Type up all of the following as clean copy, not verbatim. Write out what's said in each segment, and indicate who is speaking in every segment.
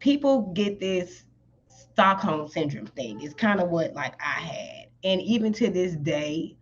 Speaker 1: people get this Stockholm syndrome thing. It's kind of what like I had, and even to this day,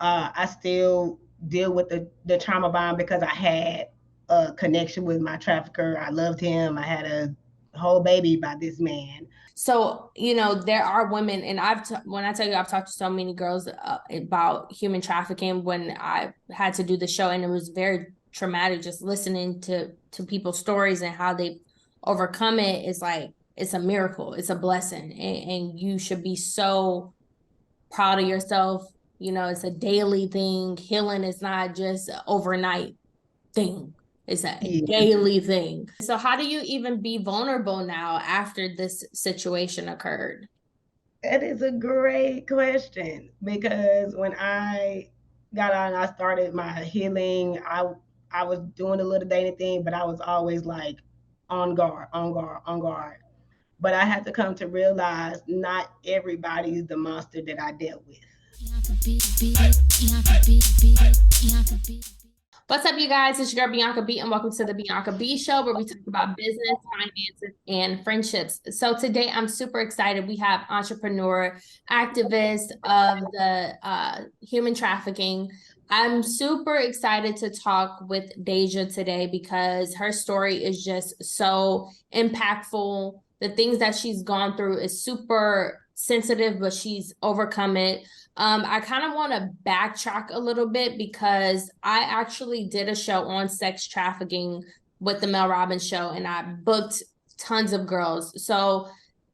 Speaker 1: I still deal with the trauma bond because I had a connection with my trafficker. I loved him. I had a whole baby by this man.
Speaker 2: So, you know, there are women, and when I tell you, I've talked to so many girls about human trafficking when I had to do the show, and it was very traumatic just listening to people's stories and how they overcome it. Is like, it's a miracle, it's a blessing, and you should be so proud of yourself. You know, it's a daily thing. Healing is not just an overnight thing. It's a
Speaker 1: Yeah.
Speaker 2: daily thing. So how do you even be vulnerable now after this situation occurred?
Speaker 1: That is a great question because when I got on, I started my healing. I was doing a little dating thing, but I was always like on guard, on guard, on guard. But I had to come to realize not everybody's the monster that I dealt with.
Speaker 2: What's up, you guys? It's your girl Bianca B, and welcome to the Bianca B Show, where we talk about business, finances, and friendships. So today, I'm super excited. We have entrepreneur, activist of the human trafficking. I'm super excited to talk with Dasia today because her story is just so impactful. The things that she's gone through is super sensitive, but she's overcome it. I kind of want to backtrack a little bit because I actually did a show on sex trafficking with the Mel Robbins show, and I booked tons of girls. So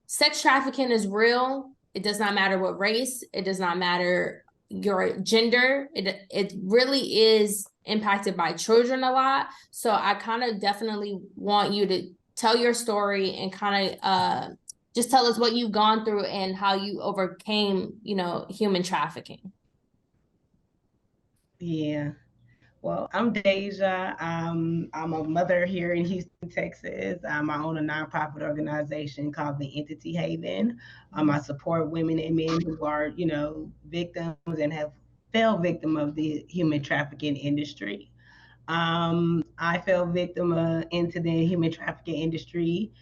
Speaker 2: sex trafficking is real. It does not matter what race. It does not matter your gender. It really is impacted by children a lot. So I kind of definitely want you to tell your story and kind of just tell us what you've gone through and how you overcame, you know, human trafficking.
Speaker 1: Yeah. Well, I'm Dasia. I'm a mother here in Houston, Texas. I own a nonprofit organization called the Entity Haven. I support women and men who are, victims and have fell victim of the human trafficking industry. I fell victim into the human trafficking industry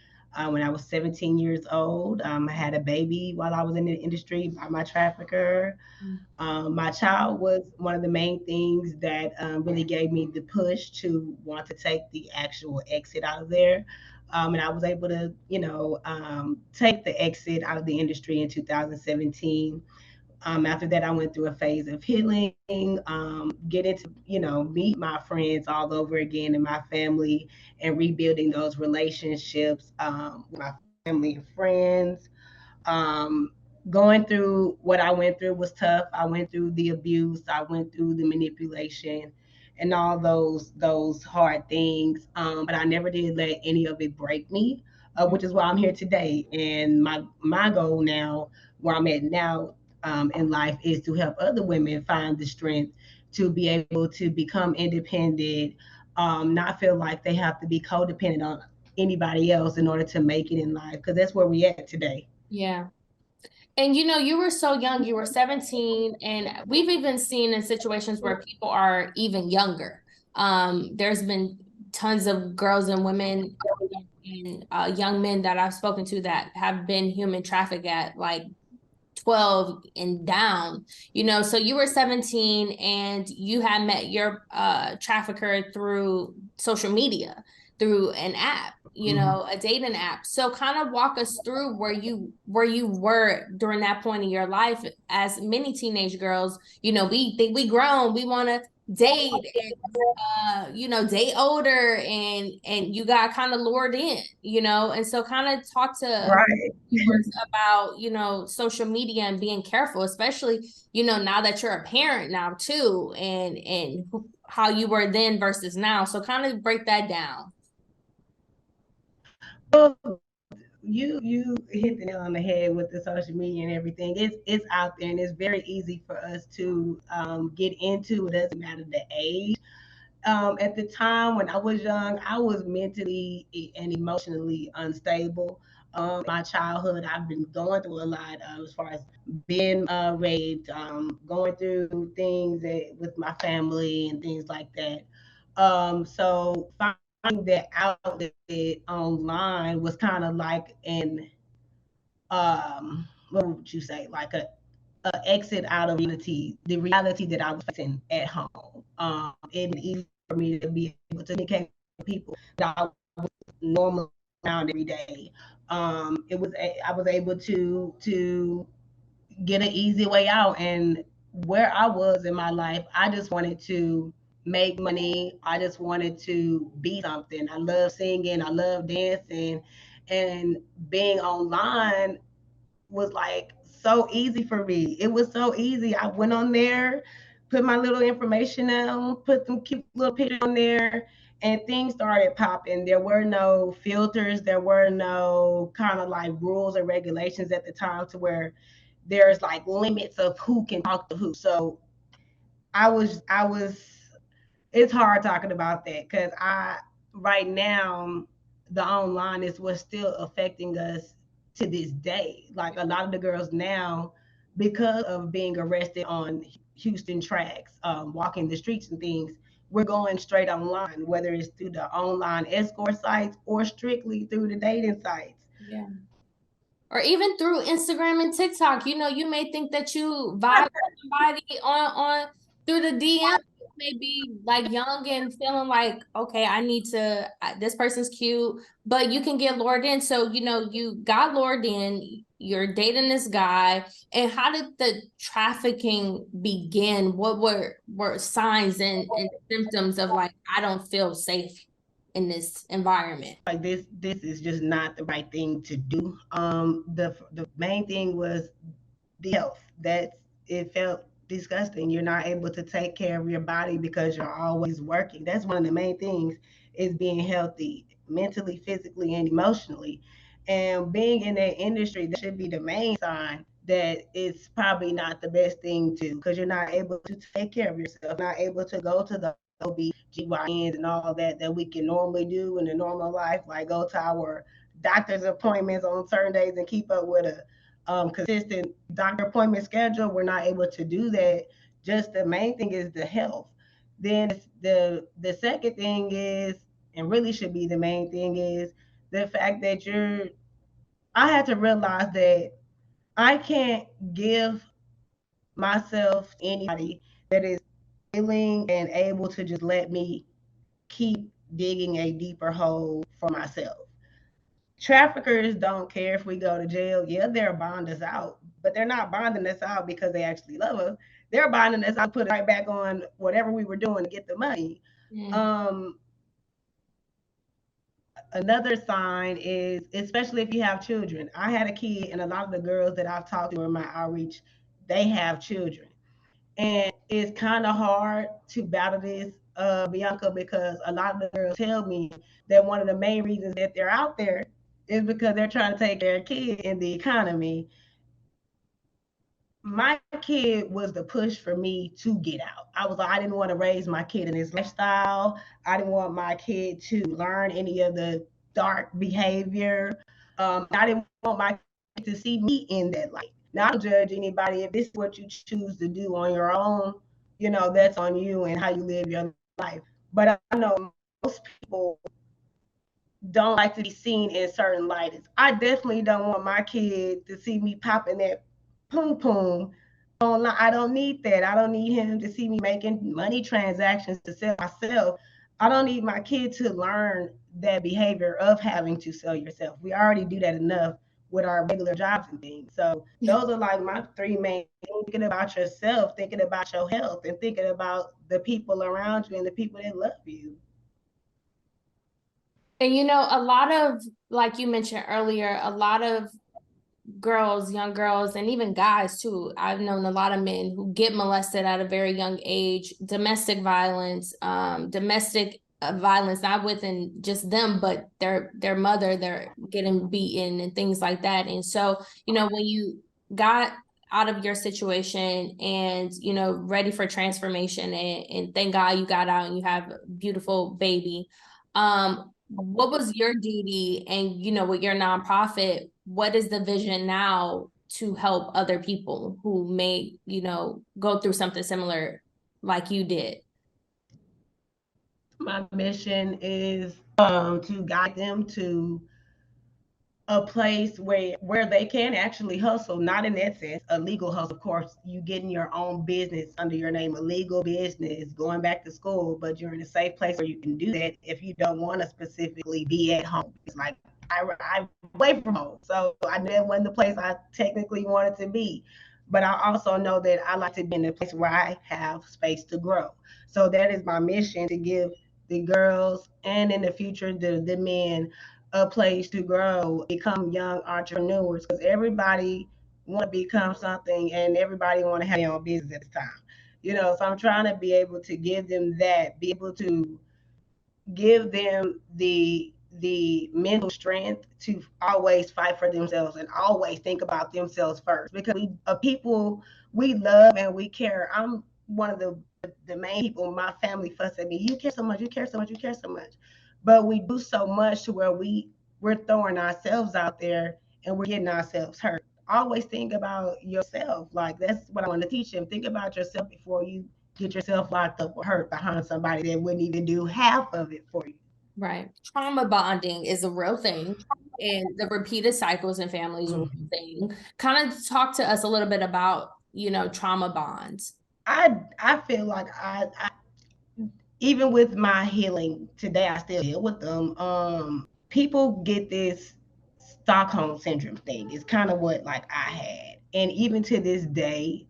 Speaker 1: when I was 17 years old. I had a baby while I was in the industry by my trafficker. My child was one of the main things that really gave me the push to want to take the actual exit out of there. And I was able to, take the exit out of the industry in 2017. After that, I went through a phase of healing, getting to, meet my friends all over again and my family and rebuilding those relationships with my family and friends. Um, Going through what I went through was tough. I went through the abuse, I went through the manipulation and all those hard things. But I never did let any of it break me, which is why I'm here today. And my goal now, where I'm at now in life, is to help other women find the strength to be able to become independent, not feel like they have to be codependent on anybody else in order to make it in life, because that's where we at today.
Speaker 2: Yeah. And you know, you were so young, you were 17, and we've even seen in situations where people are even younger. There's been tons of girls and women and young men that I've spoken to that have been human trafficked at like 12 and down, you know. So you were 17 and you had met your trafficker through social media, through an app, you know, a dating app. So kind of walk us through where you were during that point in your life. As many teenage girls, you know, we think we grown, we want to date and you know, date older, and you got kind of lured in, you know. And so kind of talk to
Speaker 1: Right.
Speaker 2: viewers about, you know, social media and being careful, especially, you know, now that you're a parent now too, and how you were then versus now. So kind of break that down.
Speaker 1: Well, you hit the nail on the head with the social media and everything. It's out there and it's very easy for us to get into. It doesn't matter the age. At the time when I was young, I was mentally and emotionally unstable. My childhood, I've been going through a lot as far as being raped, going through things with my family and things like that. So that outlet online was kind of like an what would you say, like a exit out of the reality that I was facing at home. It made it easy for me to be able to communicate with people that I was normally around every day. I was able to get an easy way out. And where I was in my life, I just wanted to make money. I just wanted to be something. I love singing. I love dancing, and being online was like so easy for me. It was so easy. I went on there, put my little information down, put some cute little pictures on there, and things started popping. There were no filters, there were no kind of like rules or regulations at the time to where there's like limits of who can talk to who. So I was it's hard talking about that because I right now the online is what's still affecting us to this day. Like a lot of the girls now, because of being arrested on Houston tracks, walking the streets and things, we're going straight online, whether it's through the online escort sites or strictly through the dating sites.
Speaker 2: Yeah. Or even through Instagram and TikTok, you may think that you vibe with somebody on through the DM. You may be like young and feeling like, okay, I need to. This person's cute, but you can get lured in. So you got lured in. You're dating this guy, and how did the trafficking begin? What were signs and symptoms of like I don't feel safe in this environment?
Speaker 1: Like this is just not the right thing to do. The main thing was the health. That it felt disgusting. You're not able to take care of your body because you're always working. That's one of the main things is being healthy mentally, physically, and emotionally. And being in that industry, that should be the main sign that it's probably not the best thing to because you're not able to take care of yourself, not able to go to the OB/GYNs and all that we can normally do in a normal life, like go to our doctor's appointments on certain days and keep up with a consistent doctor appointment schedule. We're not able to do that. Just the main thing is the health. Then the second thing is, and really should be the main thing is the fact that I had to realize that I can't give myself to anybody that is willing and able to just let me keep digging a deeper hole for myself. Traffickers don't care if we go to jail. Yeah, they'll bond us out, but they're not bonding us out because they actually love us. They're bonding us out, put it right back on whatever we were doing to get the money.
Speaker 2: Mm.
Speaker 1: Um, Another sign is, especially if you have children. I had a kid, and a lot of the girls that I've talked to in my outreach, they have children. And it's kind of hard to battle this, Bianca, because a lot of the girls tell me that one of the main reasons that they're out there is because they're trying to take care of kids in the economy. My kid was the push for me to get out. I was like, I didn't want to raise my kid in this lifestyle. I didn't want my kid to learn any of the dark behavior. I didn't want my kid to see me in that light. Now, I don't judge anybody. If this is what you choose to do on your own, that's on you and how you live your life. But I know most people don't like to be seen in certain lights. I definitely don't want my kid to see me popping that poom poom online. I don't need that. I don't need him to see me making money transactions to sell myself. I don't need my kid to learn that behavior of having to sell yourself. We already do that enough with our regular jobs and things. So those are like my three main things: thinking about yourself, thinking about your health, and thinking about the people around you and the people that love you.
Speaker 2: And a lot of, like you mentioned earlier, a lot of girls, young girls, and even guys too. I've known a lot of men who get molested at a very young age, domestic violence, not within just them, but their mother, they're getting beaten and things like that. And so, when you got out of your situation and, ready for transformation and thank God you got out and you have a beautiful baby. What was your duty and, with your nonprofit, what is the vision now to help other people who may, go through something similar like you did?
Speaker 1: My mission is to guide them to a place where they can actually hustle, not in that sense a legal hustle. Of course, you getting your own business under your name, a legal business, going back to school, but you're in a safe place where you can do that if you don't want to specifically be at home. It's like I away from home, so I knew that wasn't the place I technically wanted to be. But I also know that I like to be in a place where I have space to grow. So that is my mission, to give the girls and in the future the men a place to grow, become young entrepreneurs, because everybody want to become something and everybody want to have their own business at this time. So I'm trying to be able to give them that, be able to give them the mental strength to always fight for themselves and always think about themselves first, because we people, we love and we care. I'm one of the main people. My family fuss at me, you care so much, you care so much, you care so much, but we do so much to where we're throwing ourselves out there and we're getting ourselves hurt. Always think about yourself. Like, that's what I want to teach them. Think about yourself before you get yourself locked up or hurt behind somebody that wouldn't even do half of it for you.
Speaker 2: Right. Trauma bonding is a real thing, and the repeated cycles in families are a real thing. Kind of talk to us a little bit about, trauma bonds.
Speaker 1: I feel like I even with my healing today, I still deal with them. People get this Stockholm syndrome thing. It's kind of what like I had, and even to this day,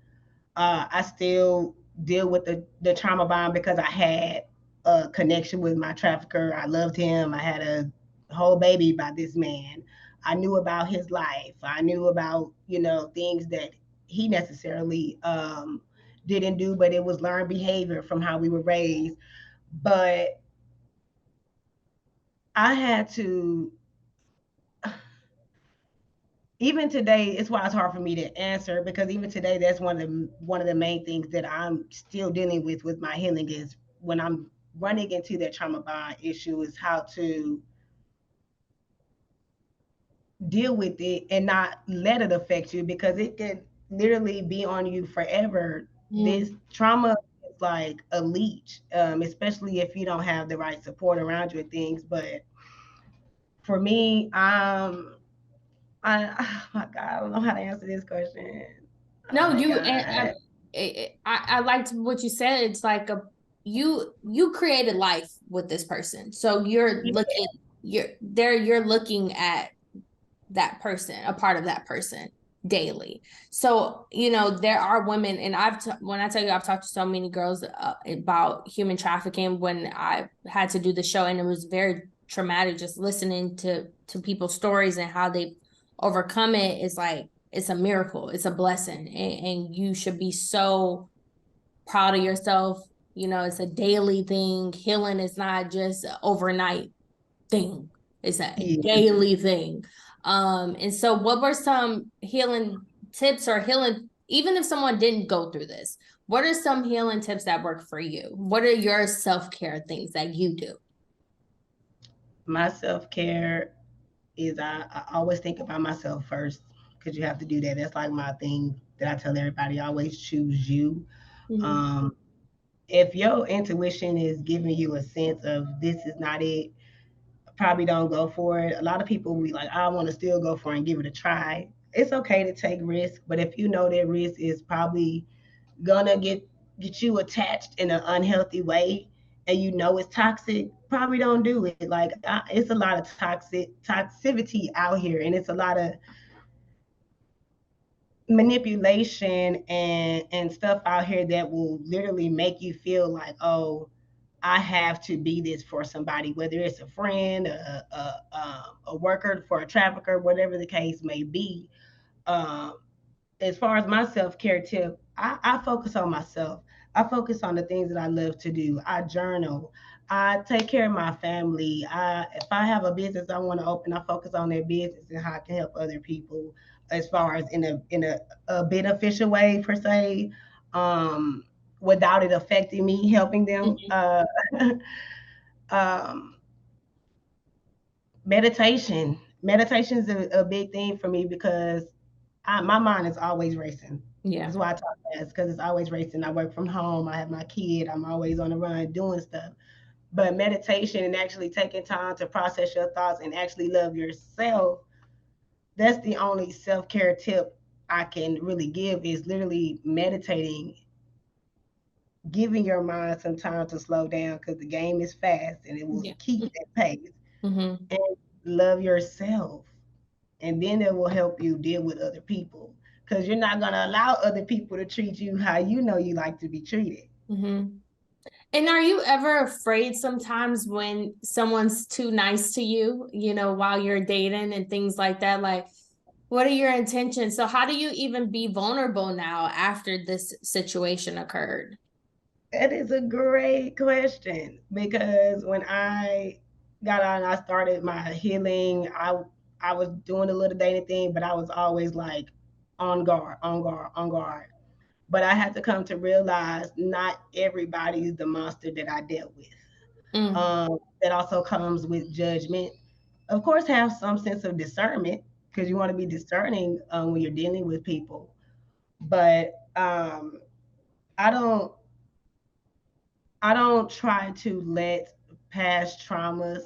Speaker 1: I still deal with the trauma bond because I had a connection with my trafficker. I loved him. I had a whole baby by this man. I knew about his life. I knew about things that he necessarily didn't do, but it was learned behavior from how we were raised. But I had to, even today, it's why it's hard for me to answer, because even today, that's one of the main things that I'm still dealing with my healing, is when I'm running into that trauma bond issue, is how to deal with it and not let it affect you, because it can literally be on you forever. This trauma is like a leech, especially if you don't have the right support around you and things. But for me, oh my God, I don't know how to answer this question. Oh
Speaker 2: No,
Speaker 1: my
Speaker 2: you and
Speaker 1: God.
Speaker 2: I liked what you said. It's like you created life with this person, so you're looking at that person, a part of that person daily. So there are women, and when I tell you, I've talked to so many girls about human trafficking when I had to do the show, and it was very traumatic just listening to people's stories and how they overcome it. Is like, it's a miracle, it's a blessing, and you should be so proud of yourself. It's a daily thing. Healing is not just an overnight thing, it's a
Speaker 1: Yeah.
Speaker 2: daily thing. And so what were some healing tips, or healing, even if someone didn't go through this, what are some healing tips that work for you? What are your self-care things that you do?
Speaker 1: My self care is I always think about myself first, because you have to do that. That's like my thing that I tell everybody. Always choose you.
Speaker 2: Mm-hmm.
Speaker 1: Um, if your intuition is giving you a sense of this is not it, probably don't go for it. A lot of people will be like, I want to still go for it and give it a try. It's okay to take risk, but if you know that risk is probably gonna get you attached in an unhealthy way, and you know it's toxic, probably don't do it. Like, it's a lot of toxicity out here, and it's a lot of manipulation and stuff out here that will literally make you feel like, oh, I have to be this for somebody, whether it's a friend, a worker for a trafficker, whatever the case may be. Um, as far as my self care tip, I focus on myself. I focus on the things that I love to do. I journal. I take care of my family. If I have a business I want to open, I focus on their business and how I can help other people, as far as in a beneficial way per se, um, without it affecting me, helping them. Um, meditation is a big thing for me, because my mind is always racing.
Speaker 2: Yeah.
Speaker 1: That's why I talk fast, because it's always racing. I work from home. I have my kid. I'm always on the run doing stuff. But meditation and actually taking time to process your thoughts and actually love yourself, that's the only self-care tip I can really give, is literally meditating, giving your mind some time to slow down, because the game is fast and it will
Speaker 2: Yeah.
Speaker 1: keep that pace.
Speaker 2: Mm-hmm.
Speaker 1: And love yourself. And then it will help you deal with other people, because you're not going to allow other people to treat you how you know you like to be treated.
Speaker 2: Mm-hmm. And are you ever afraid sometimes when someone's too nice to you, while you're dating and things like that? Like, what are your intentions? So how do you even be vulnerable now after this situation occurred?
Speaker 1: That is a great question, because when I got on, I started my healing. I was doing a little dating thing, but I was always like on guard, on guard, on guard. But I had to come to realize not everybody is the monster that I dealt with.
Speaker 2: Mm,
Speaker 1: That also comes with judgment. Of course, have some sense of discernment, because you want to be discerning when you're dealing with people. But I don't I don't try to let past traumas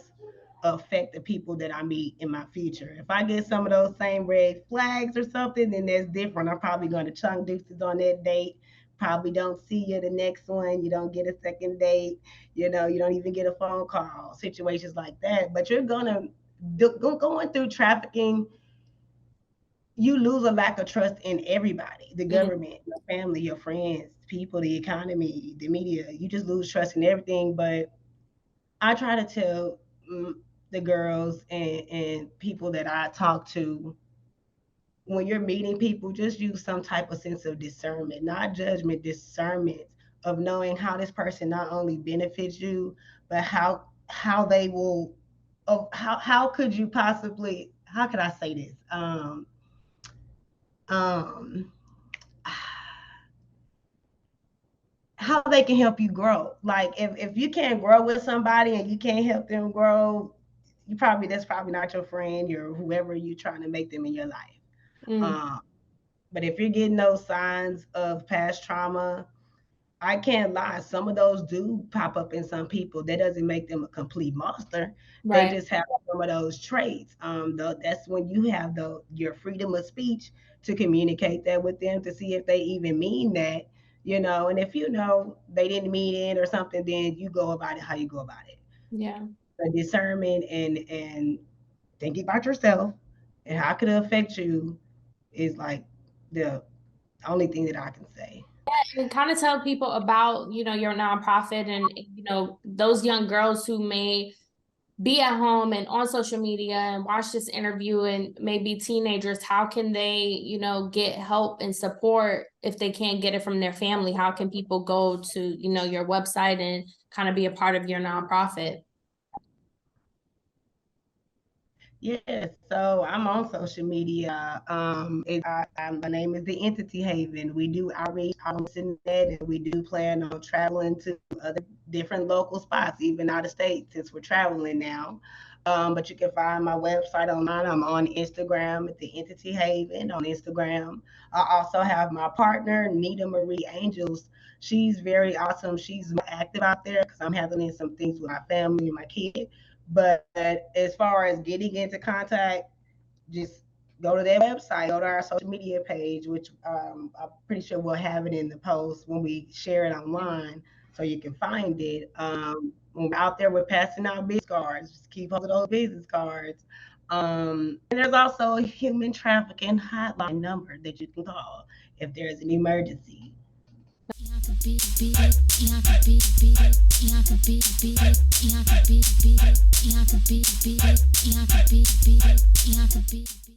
Speaker 1: affect the people that I meet in my future. If I get some of those same red flags or something, then that's different. I'm probably going to chunk deuces on that date. Probably don't see you the next one. You don't get a second date. You don't even get a phone call. Situations like that. But you're gonna going through trafficking. You lose a lack of trust in everybody, the
Speaker 2: mm,
Speaker 1: government, your family, your friends, people, the economy, the media. You just lose trust in everything. But I try to tell the girls and people that I talk to, when you're meeting people, just use some type of sense of discernment, not judgment, discernment of knowing how this person not only benefits you, but how they will, of how could you possibly, how could I say this? Um how they can help you grow. Like if you can't grow with somebody and you can't help them grow, that's probably not your friend or whoever you're trying to make them in your life.
Speaker 2: mm.
Speaker 1: Um, but if you're getting those signs of past trauma, I can't lie. Some of those do pop up in some people. That doesn't make them a complete monster. They
Speaker 2: Right.
Speaker 1: just have some of those traits. That's when you have your freedom of speech to communicate that with them to see if they even mean that. And if they didn't mean it or something, then you go about it how you go about it.
Speaker 2: Yeah.
Speaker 1: The discernment and thinking about yourself and how it could affect you is like the only thing that I can say.
Speaker 2: And kind of tell people about, your nonprofit and, those young girls who may be at home and on social media and watch this interview and maybe teenagers, how can they, get help and support if they can't get it from their family? How can people go to, your website and kind of be a part of your nonprofit?
Speaker 1: Yes, so I'm on social media. My name is the Entity Haven. We do outreach on the internet, and we do plan on traveling to other different local spots, even out of state, since we're traveling now. But you can find my website online. I'm on Instagram at the Entity Haven on Instagram. I also have my partner, Nita Marie Angels. She's very awesome. She's more active out there because I'm handling some things with my family and my kid. But as far as getting into contact, just go to their website, go to our social media page, which I'm pretty sure we'll have it in the post when we share it online so you can find it. When we're out there, we're passing out business cards. Just keep hold of those business cards. And there's also a human trafficking hotline number that you can call if there's an emergency.
Speaker 2: Bianca beat beat it, Bianca beat beat it, Bianca beat beat it, Bianca beat beat it, Bianca beat beat it, Bianca beat beat it, Bianca beat.